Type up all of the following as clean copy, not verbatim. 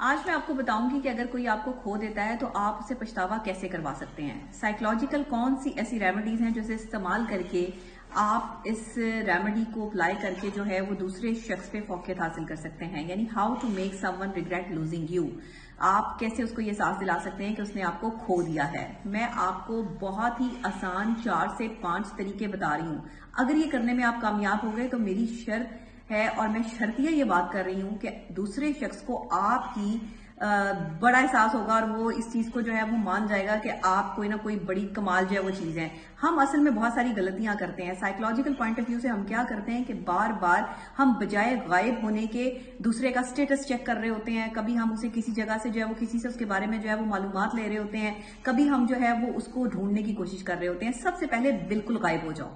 آج میں آپ کو بتاؤں گی کہ اگر کوئی آپ کو کھو دیتا ہے تو آپ اسے پچھتاوا کیسے کروا سکتے ہیں۔ سائیکلوجیکل کون سی ایسی ریمیڈیز ہیں جو اسے استعمال کر کے آپ اس ریمیڈی کو اپلائی کر کے جو ہے وہ دوسرے شخص پہ فوقیت حاصل کر سکتے ہیں، یعنی how to make someone regret losing you. آپ کیسے اس کو یہ احساس دلا سکتے ہیں کہ اس نے آپ کو کھو دیا ہے۔ میں آپ کو بہت ہی آسان 4 سے 5 طریقے بتا رہی ہوں۔ اگر یہ کرنے میں آپ کامیاب ہو گئے تو میری شرط ہے، اور میں شرطیہ یہ بات کر رہی ہوں کہ دوسرے شخص کو آپ کی بڑا احساس ہوگا اور وہ اس چیز کو جو ہے وہ مان جائے گا کہ آپ کوئی نہ کوئی بڑی کمال جو ہے وہ چیز ہے۔ ہم اصل میں بہت ساری غلطیاں کرتے ہیں۔ سائیکلوجیکل پوائنٹ آف ویو سے ہم کیا کرتے ہیں کہ بار بار ہم بجائے غائب ہونے کے دوسرے کا سٹیٹس چیک کر رہے ہوتے ہیں۔ کبھی ہم اسے کسی جگہ سے جو ہے وہ کسی سے اس کے بارے میں جو ہے وہ معلومات لے رہے ہوتے ہیں، کبھی ہم جو ہے وہ اس کو ڈھونڈنے کی کوشش کر رہے ہوتے ہیں۔ سب سے پہلے بالکل غائب ہو جاؤ،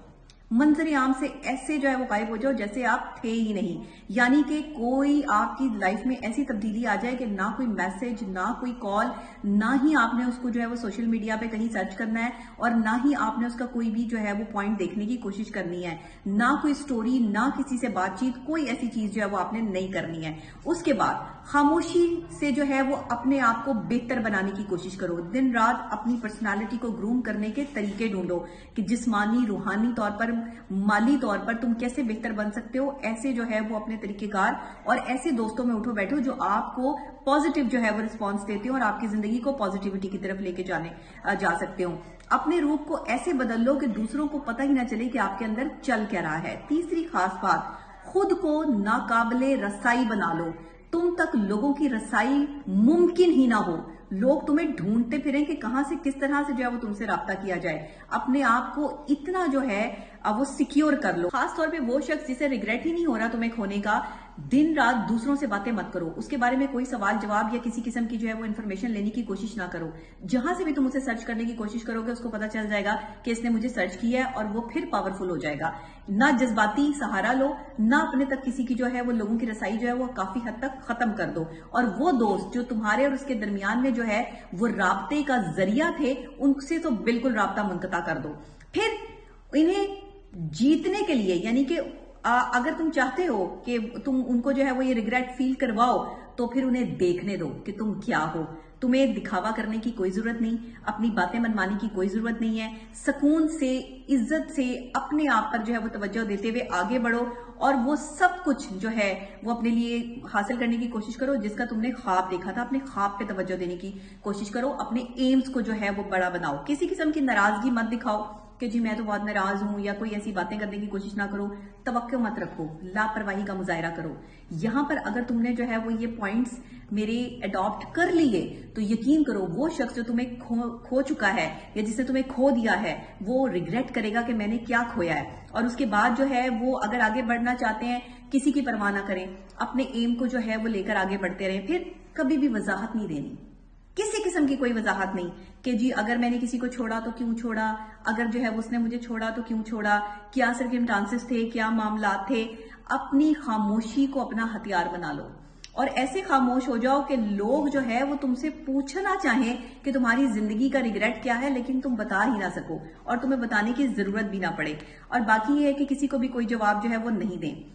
منظر عام سے ایسے جو ہے وہ غائب ہو جاؤ جیسے آپ تھے ہی نہیں، یعنی کہ کوئی آپ کی لائف میں ایسی تبدیلی آ جائے کہ نہ کوئی میسج، نہ کوئی کال، نہ ہی آپ نے اس کو جو ہے وہ سوشل میڈیا پہ کہیں سرچ کرنا ہے، اور نہ ہی آپ نے اس کا کوئی بھی جو ہے وہ پوائنٹ دیکھنے کی کوشش کرنی ہے، نہ کوئی سٹوری، نہ کسی سے بات چیت، کوئی ایسی چیز جو ہے وہ آپ نے نہیں کرنی ہے۔ اس کے بعد خاموشی سے جو ہے وہ اپنے آپ کو بہتر بنانے کی کوشش کرو۔ دن رات اپنی پرسنالٹی کو گروم کرنے کے طریقے ڈھونڈو کہ جسمانی، روحانی طور پر، مالی طور پر تم کیسے بہتر بن سکتے ہو۔ ایسے جو ہے وہ اپنے طریقہ کار اور ایسے دوستوں میں اٹھو بیٹھو جو آپ کو پازیٹیو جو ہے وہ رسپانس دیتے ہو اور آپ کی زندگی کو پازیٹیوٹی کی طرف لے کے جا سکتے ہو۔ اپنے روپ کو ایسے بدل لو کہ دوسروں کو پتہ ہی نہ چلے کہ آپ کے اندر چل کیا رہا ہے۔ تیسری خاص بات، خود کو ناقابل رسائی بنا لو۔ تم تک لوگوں کی رسائی ممکن ہی نہ ہو، لوگ تمہیں ڈھونڈتے پھریں کہ کہاں سے، کس طرح سے جو ہے وہ تم سے رابطہ کیا جائے۔ اپنے آپ کو اتنا جو ہے وہ سیکیور کر لو۔ خاص طور پہ وہ شخص جسے ریگریٹ ہی نہیں ہو رہا تمہیں کھونے کا، دن رات دوسروں سے باتیں مت کرو، اس کے بارے میں کوئی سوال جواب یا کسی قسم کی جو ہے وہ انفارمیشن لینے کی کوشش نہ کرو۔ جہاں سے بھی تم اسے سرچ کرنے کی کوشش کرو گے اس کو پتا چل جائے گا کہ اس نے مجھے سرچ کیا ہے، اور وہ پھر پاورفل ہو جائے گا۔ نہ جذباتی سہارا لو، نہ اپنے تک کسی کی جو ہے وہ لوگوں کی رسائی جو ہے وہ کافی حد تک ختم کر دو، اور وہ دوست جو تمہارے اور اس کے درمیان میں جو ہے وہ رابطے کا ذریعہ تھے ان سے تو بالکل رابطہ منقطع کر دو۔ پھر انہیں جیتنے کے لیے، یعنی کہ اگر تم چاہتے ہو کہ تم ان کو جو ہے وہ یہ ریگریٹ فیل کرواؤ تو پھر انہیں دیکھنے دو کہ تم کیا ہو۔ تمہیں دکھاوا کرنے کی کوئی ضرورت نہیں، اپنی باتیں منوانے کی کوئی ضرورت نہیں ہے۔ سکون سے، عزت سے اپنے آپ پر جو ہے وہ توجہ دیتے ہوئے آگے بڑھو، اور وہ سب کچھ جو ہے وہ اپنے لیے حاصل کرنے کی کوشش کرو جس کا تم نے خواب دیکھا تھا۔ اپنے خواب پہ توجہ دینے کی کوشش کرو، اپنے ایمز کو جو ہے وہ بڑا بناؤ۔ کسی قسم کی ناراضگی مت دکھاؤ کہ جی میں تو بہت ناراض ہوں، یا کوئی ایسی باتیں کرنے کی کوشش نہ کرو۔ توقع مت رکھو، لاپرواہی کا مظاہرہ کرو۔ یہاں پر اگر تم نے جو ہے وہ یہ پوائنٹس میرے اڈاپٹ کر لیے تو یقین کرو وہ شخص جو تمہیں کھو چکا ہے یا جس نے تمہیں کھو دیا ہے وہ ریگریٹ کرے گا کہ میں نے کیا کھویا ہے، اور اس کے بعد جو ہے وہ اگر آگے بڑھنا چاہتے ہیں کسی کی پرواہ نہ کریں، اپنے ایم کو جو ہے وہ لے کر آگے بڑھتے رہیں۔ پھر کبھی بھی وضاحت نہیں دینی، کسی قسم کی کوئی وضاحت نہیں کہ جی اگر میں نے کسی کو چھوڑا تو کیوں چھوڑا، اگر جو ہے اس نے مجھے چھوڑا تو کیوں چھوڑا، کیا سرکمسٹانسز تھے، کیا معاملات تھے۔ اپنی خاموشی کو اپنا ہتھیار بنا لو، اور ایسے خاموش ہو جاؤ کہ لوگ جو ہے وہ تم سے پوچھنا چاہیں کہ تمہاری زندگی کا ریگریٹ کیا ہے، لیکن تم بتا ہی نہ سکو اور تمہیں بتانے کی ضرورت بھی نہ پڑے، اور باقی یہ ہے کہ کسی کو بھی کوئی جواب جو ہے وہ نہیں دیں۔